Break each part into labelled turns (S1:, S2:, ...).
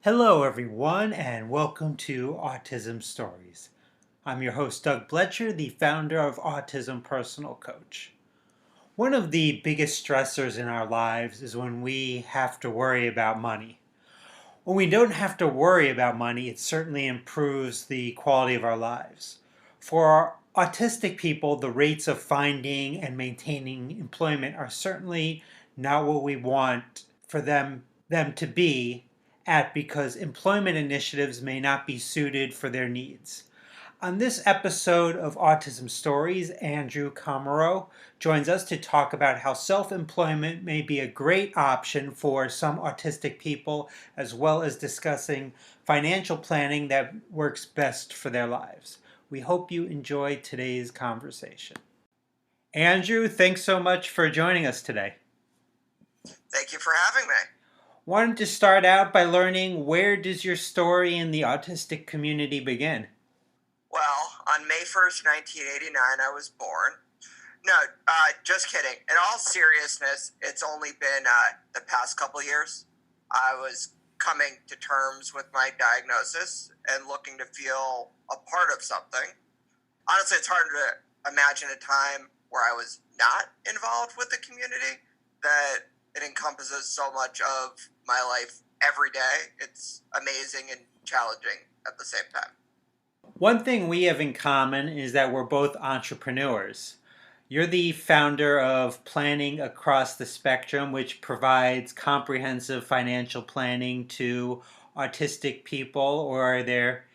S1: Hello, everyone, and welcome to Autism Stories. I'm your host, Doug Bletcher, the founder of Autism Personal Coach. One of the biggest stressors in our lives is when we have to worry about money. When we don't have to worry about money, it certainly improves the quality of our lives. For autistic people, the rates of finding and maintaining employment are certainly not what we want for them to be at because employment initiatives may not be suited for their needs. On this episode of Autism Stories, Andrew Komarow joins us to talk about how self-employment may be a great option for some autistic people, as well as discussing financial planning that works best for their lives. We hope you enjoy today's conversation. Andrew, thanks so much for joining us today.
S2: Thank you for having me.
S1: Wanted to start out by learning, where does your story in the autistic community begin?
S2: Well, on May 1st, 1989, I was born. No, just kidding. In all seriousness, it's only been the past couple years. I was coming to terms with my diagnosis and looking to feel a part of something. Honestly, it's hard to imagine a time where I was not involved with the community, that it encompasses so much of my life every day. It's amazing and challenging at the same time.
S1: One thing we have in common is that we're both entrepreneurs. You're the founder of Planning Across the Spectrum, which provides comprehensive financial planning to autistic people or their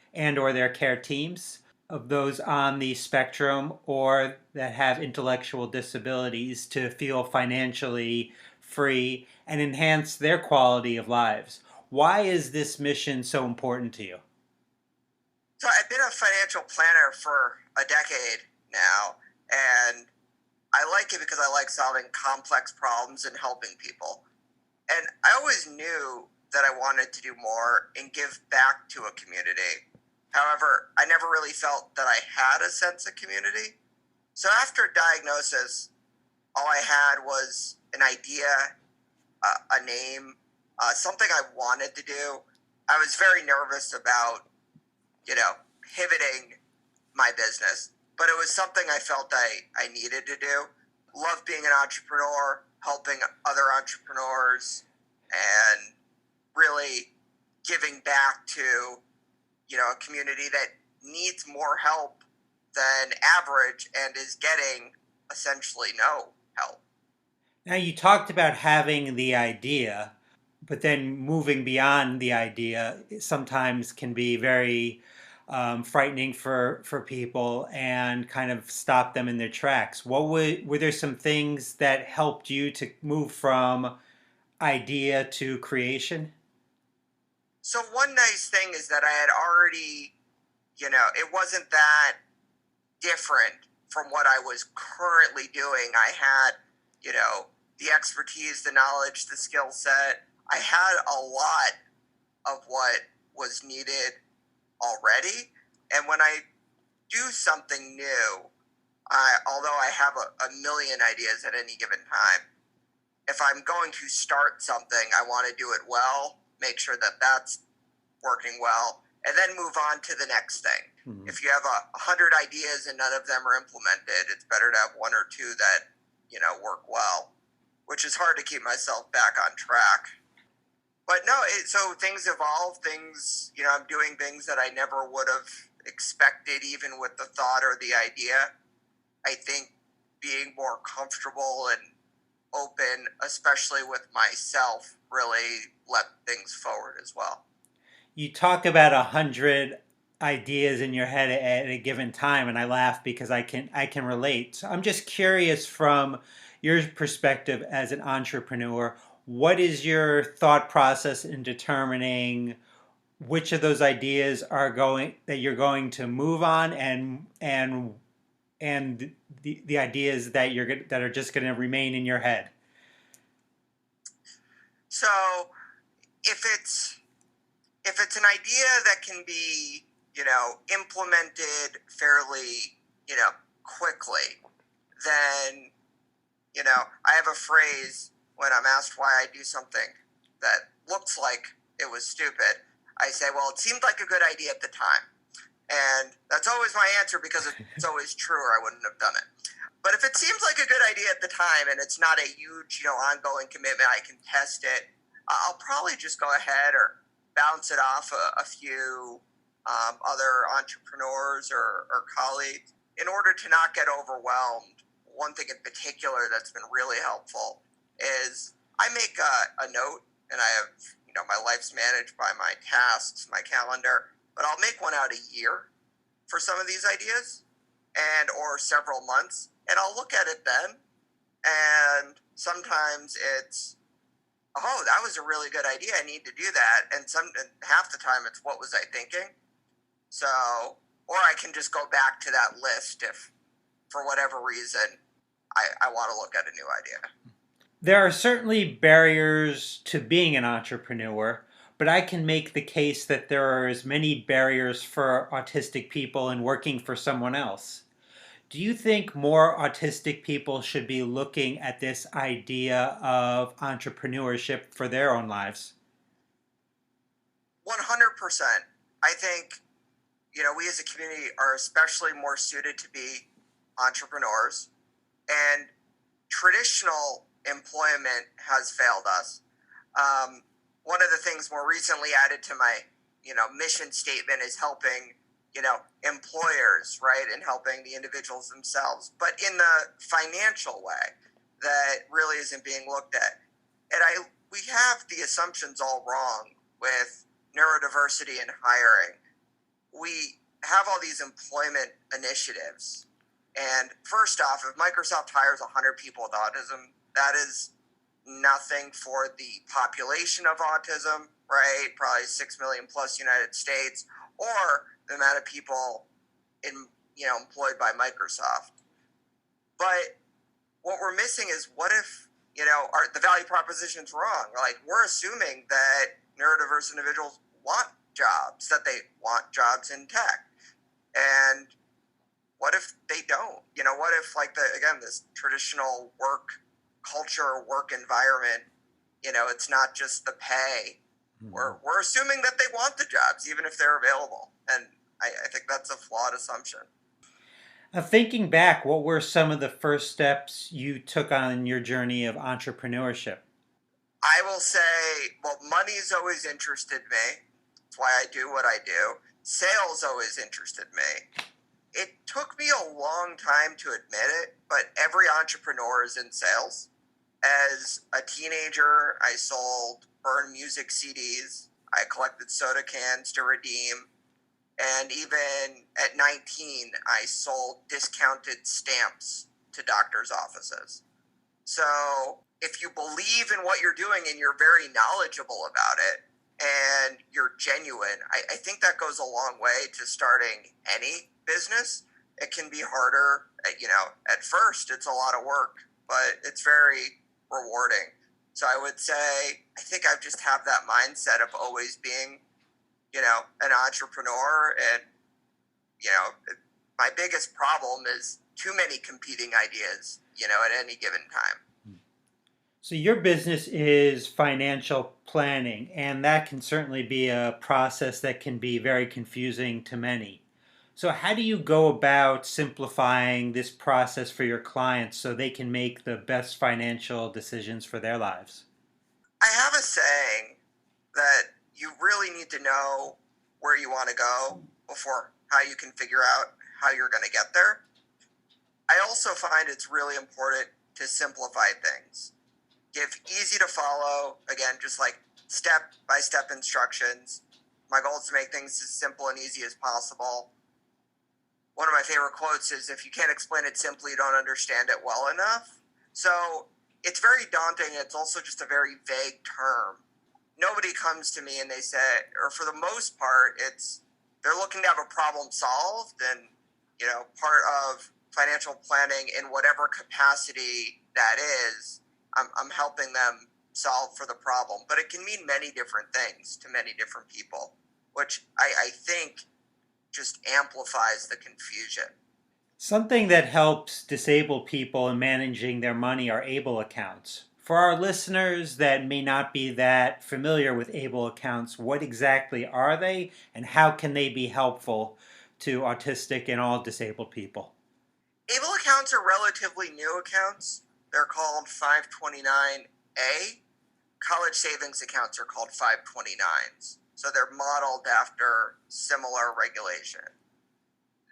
S1: care teams of those on the spectrum or that have intellectual disabilities to feel financially free and enhance their quality of lives. Why is this mission so important to you?
S2: So I've been a financial planner for a decade now, and I like it because I like solving complex problems and helping people. And I always knew that I wanted to do more and give back to a community. However, I never really felt that I had a sense of community. So after diagnosis, all I had was an idea, a name, something I wanted to do. I was very nervous about pivoting my business. But it was something I felt I needed to do. Love being an entrepreneur, helping other entrepreneurs, and really giving back to, a community that needs more help than average and is getting essentially no help.
S1: Now, you talked about having the idea, but then moving beyond the idea sometimes can be very frightening for people and kind of stop them in their tracks. Were there some things that helped you to move from idea to creation?
S2: So one nice thing is that I had already, it wasn't that different from what I was currently doing. I had, the expertise, the knowledge, the skill set. I had a lot of what was needed already. And when I do something new, although I have a million ideas at any given time, if I'm going to start something, I want to do it well, make sure that that's working well, and then move on to the next thing. Mm-hmm. If you have 100 ideas and none of them are implemented, it's better to have one or two that, work well, which is hard to keep myself back on track. But no, so things evolve, I'm doing things that I never would have expected, even with the thought or the idea. I think being more comfortable and open, especially with myself, really let things forward as well.
S1: You talk about 100 ideas in your head at a given time, and I laugh because I can relate. So I'm just curious, from your perspective as an entrepreneur, what is your thought process in determining which of those ideas that you're going to move on, and the ideas that are just going to remain in your head?
S2: So if it's an idea that can be, implemented fairly, quickly, then, I have a phrase when I'm asked why I do something that looks like it was stupid. I say, well, it seemed like a good idea at the time. And that's always my answer because it's always true or I wouldn't have done it. But if it seems like a good idea at the time and it's not a huge, ongoing commitment, I can test it. I'll probably just go ahead or bounce it off a few other entrepreneurs or colleagues in order to not get overwhelmed. One thing in particular that's been really helpful is I make a note, and I have, my life's managed by my tasks, my calendar, but I'll make one out a year for some of these ideas and or several months, and I'll look at it then, and sometimes it's, oh, that was a really good idea, I need to do that, and half the time it's, what was I thinking? So, or I can just go back to that list if for whatever reason I want to look at a new idea.
S1: There are certainly barriers to being an entrepreneur, but I can make the case that there are as many barriers for autistic people in working for someone else. Do you think more autistic people should be looking at this idea of entrepreneurship for their own lives?
S2: 100%. I think, we as a community are especially more suited to be entrepreneurs, and traditional employment has failed us. One of the things more recently added to my, mission statement is helping, employers, right, and helping the individuals themselves, but in the financial way that really isn't being looked at. And we have the assumptions all wrong with neurodiversity and hiring. We have all these employment initiatives. And first off, if Microsoft hires 100 people with autism, that is nothing for the population of autism, right? Probably 6 million plus United States, or the amount of people employed by Microsoft. But what we're missing is, what if, the value proposition's wrong? Like, we're assuming that neurodiverse individuals want jobs, that they want jobs in tech. And what if they don't? What if, this traditional work culture, work environment, it's not just the pay. We're assuming that they want the jobs, even if they're available. And I think that's a flawed assumption.
S1: Thinking back, what were some of the first steps you took on your journey of entrepreneurship?
S2: I will say, well, money's always interested me. That's why I do what I do. Sales always interested me. It took me a long time to admit it, but every entrepreneur is in sales. As a teenager, I sold burned music CDs. I collected soda cans to redeem. And even at 19, I sold discounted stamps to doctors' offices. So if you believe in what you're doing and you're very knowledgeable about it and you're genuine, I think that goes a long way to starting any business. It can be harder, at first it's a lot of work, but it's very rewarding. So I would say, I think I just have that mindset of always being, an entrepreneur. And, my biggest problem is too many competing ideas, at any given time.
S1: So your business is financial planning, and that can certainly be a process that can be very confusing to many. So how do you go about simplifying this process for your clients so they can make the best financial decisions for their lives?
S2: I have a saying that you really need to know where you want to go before how you can figure out how you're going to get there. I also find it's really important to simplify things. Give easy to follow, again, just like step-by-step instructions. My goal is to make things as simple and easy as possible. One of my favorite quotes is, if you can't explain it simply, you don't understand it well enough. So it's very daunting. It's also just a very vague term. Nobody comes to me and they say, or for the most part, they're looking to have a problem solved. And, part of financial planning in whatever capacity that is, I'm helping them solve for the problem. But it can mean many different things to many different people, which I think just amplifies the confusion.
S1: Something that helps disabled people in managing their money are ABLE accounts. For our listeners that may not be that familiar with ABLE accounts, what exactly are they and how can they be helpful to autistic and all disabled people?
S2: ABLE accounts are relatively new accounts. They're called 529A. College savings accounts are called 529s. So they're modeled after similar regulation.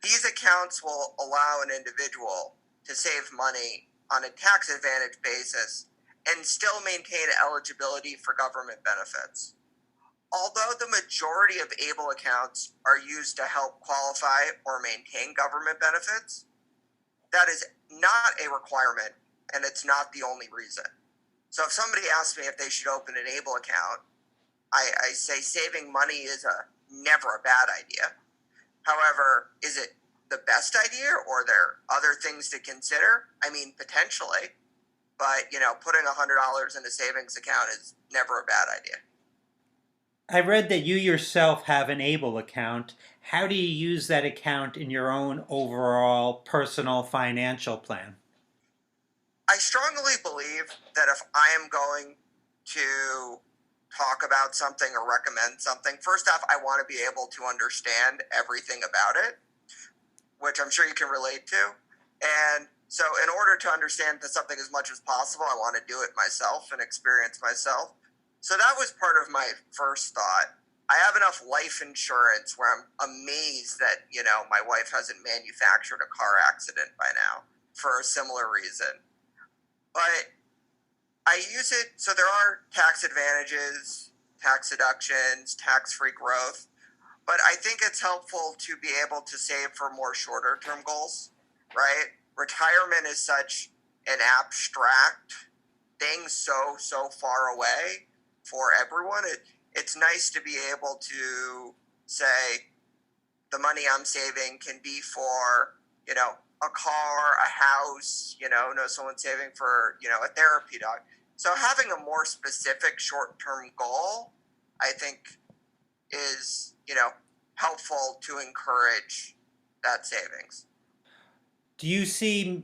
S2: These accounts will allow an individual to save money on a tax advantage basis and still maintain eligibility for government benefits. Although the majority of ABLE accounts are used to help qualify or maintain government benefits, that is not a requirement and it's not the only reason. So if somebody asks me if they should open an ABLE account, I say saving money is never a bad idea. However, is it the best idea or are there other things to consider? I mean, potentially, but putting $100 in a savings account is never a bad idea.
S1: I read that you yourself have an ABLE account. How do you use that account in your own overall personal financial plan?
S2: I strongly believe that if I am going to talk about something or recommend something, first off, I want to be able to understand everything about it, which I'm sure you can relate to. And so, in order to understand something as much as possible, I want to do it myself and experience myself. So, that was part of my first thought. I have enough life insurance where I'm amazed that, my wife hasn't manufactured a car accident by now for a similar reason. But I use it, so there are tax advantages, tax deductions, tax-free growth, but I think it's helpful to be able to save for more shorter term goals, right? Retirement is such an abstract thing, so far away for everyone. It's nice to be able to say the money I'm saving can be for, a car, a house, know someone saving for, a therapy dog. So having a more specific short-term goal, I think, is, helpful to encourage that savings.
S1: Do you see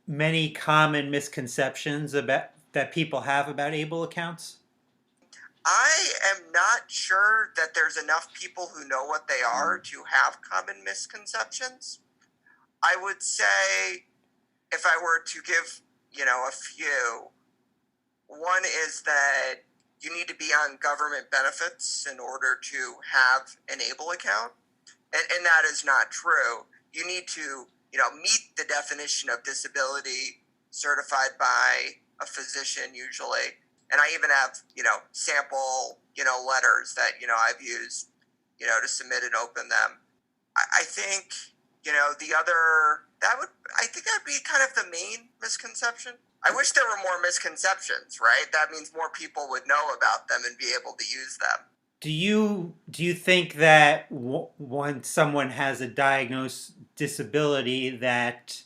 S1: many common misconceptions about that people have about ABLE accounts?
S2: I am not sure that there's enough people who know what they are to have common misconceptions. I would say if I were to give, a few, one is that you need to be on government benefits in order to have an ABLE account. And that is not true. You need to, meet the definition of disability certified by a physician usually. And I even have, sample, letters that, I've used, to submit and open them. I think, the other, I think that'd be kind of the main misconception. I wish there were more misconceptions, right? That means more people would know about them and be able to use them.
S1: Do you think that once someone has a diagnosed disability that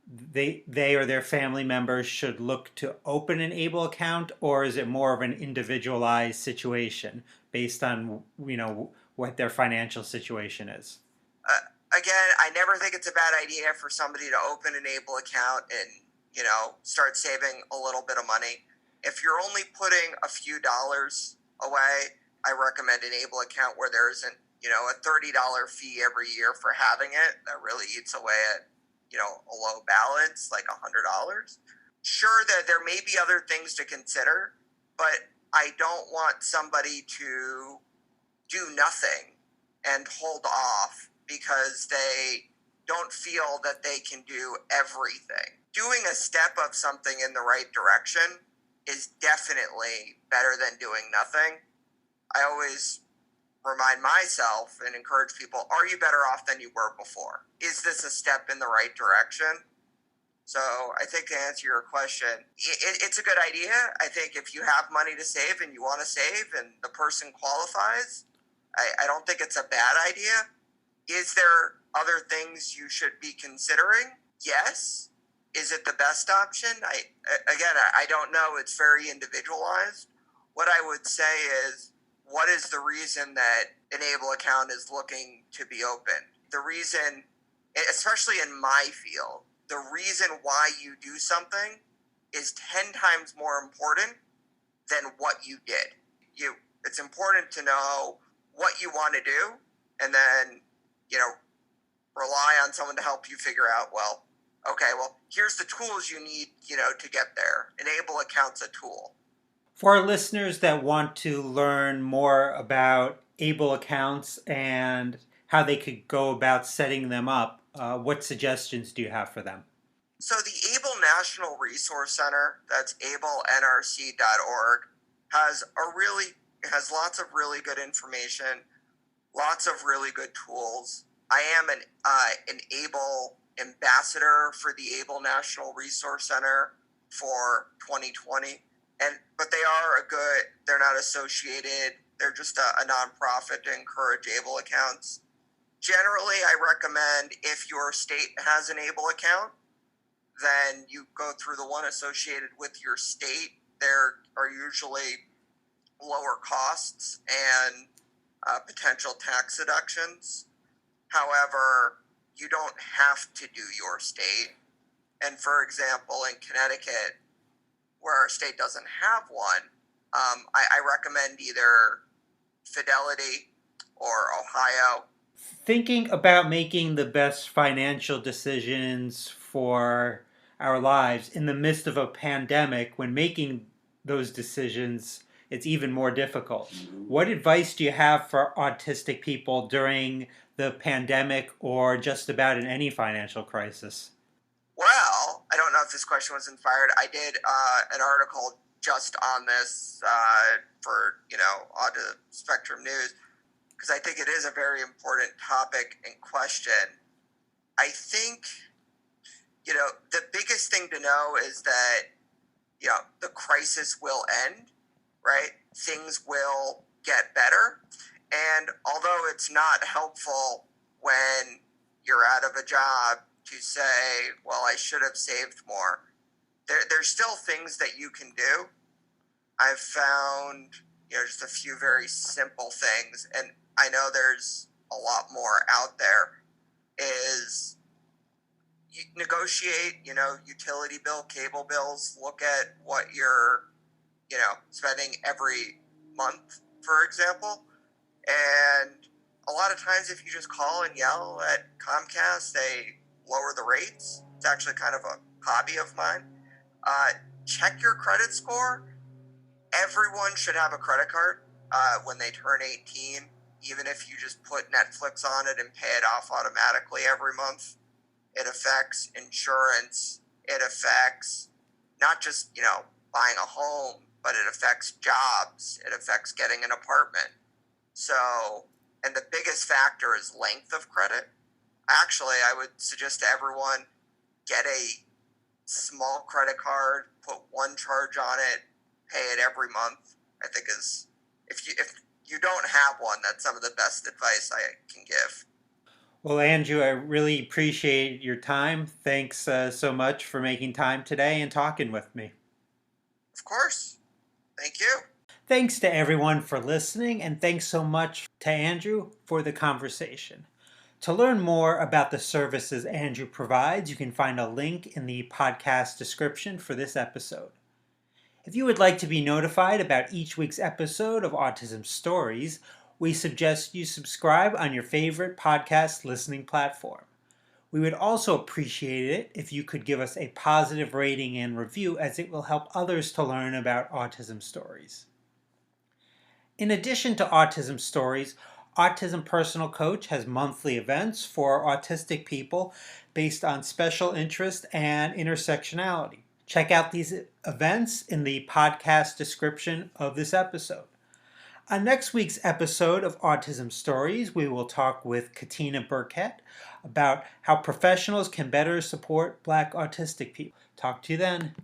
S1: they or their family members should look to open an ABLE account, or is it more of an individualized situation based on what their financial situation is?
S2: Again, I never think it's a bad idea for somebody to open an ABLE account and start saving a little bit of money. If you're only putting a few dollars away, I recommend an ABLE account where there isn't a $30 fee every year for having it. That really eats away at a low balance like $100. Sure, that there may be other things to consider, but I don't want somebody to do nothing and hold off because they don't feel that they can do everything. Doing a step of something in the right direction is definitely better than doing nothing. I always remind myself and encourage people, are you better off than you were before? Is this a step in the right direction? So I think to answer your question, it's a good idea. I think if you have money to save and you want to save and the person qualifies, I don't think it's a bad idea. Is there other things you should be considering? Yes. Is it the best option? I don't know. It's very individualized. What I would say is, what is the reason that an ABLE account is looking to be open? The reason, especially in my field, the reason why you do something is 10 times more important than what you did. It's important to know what you want to do, and then, rely on someone to help you figure out, well, okay, well, here's the tools you need, to get there. Enable account's a tool.
S1: For our listeners that want to learn more about able accounts and how they could go about setting them up, what suggestions do you have for them?
S2: So the Able National Resource Center, that's ablenrc.org, has lots of really good information, lots of really good tools. I am an Able ambassador for the Able National Resource Center for 2020, but they're not associated. They're just a nonprofit to encourage Able accounts. Generally, I recommend, if your state has an Able account, then you go through the one associated with your state. There are usually lower costs and potential tax deductions. However, you don't have to do your state. And for example, in Connecticut, where our state doesn't have one, I recommend either Fidelity or Ohio.
S1: Thinking about making the best financial decisions for our lives in the midst of a pandemic, when making those decisions, it's even more difficult. What advice do you have for autistic people during the pandemic or just about in any financial crisis?
S2: Well, I don't know if this question was inspired. I did an article just on this for Autism Spectrum News, because I think it is a very important topic and question. I think the biggest thing to know is that the crisis will end, right? Things will get better, and although it's not helpful when you're out of a job to say, well, I should have saved more, there's still things that you can do. I've found, just a few very simple things, and I know there's a lot more out there, is negotiate, utility bill, cable bills, look at what you're, spending every month, for example. And a lot of times, if you just call and yell at Comcast, they lower the rates. It's actually kind of a hobby of mine. Check your credit score. Everyone should have a credit card when they turn 18, even if you just put Netflix on it and pay it off automatically every month. It affects insurance. It affects not just, buying a home, but it affects jobs. It affects getting an apartment. So, and the biggest factor is length of credit. Actually, I would suggest to everyone, get a small credit card, put one charge on it, pay it every month. I think if you don't have one, that's some of the best advice I can give.
S1: Well, Andrew, I really appreciate your time. Thanks so much for making time today and talking with me.
S2: Of course. Thank you.
S1: Thanks to everyone for listening, and thanks so much to Andrew for the conversation. To learn more about the services Andrew provides, you can find a link in the podcast description for this episode. If you would like to be notified about each week's episode of Autism Stories, we suggest you subscribe on your favorite podcast listening platform. We would also appreciate it if you could give us a positive rating and review, as it will help others to learn about Autism Stories. In addition to Autism Stories, Autism Personal Coach has monthly events for autistic people based on special interest and intersectionality. Check out these events in the podcast description of this episode. On next week's episode of Autism Stories, we will talk with Katina Burkett about how professionals can better support Black autistic people. Talk to you then.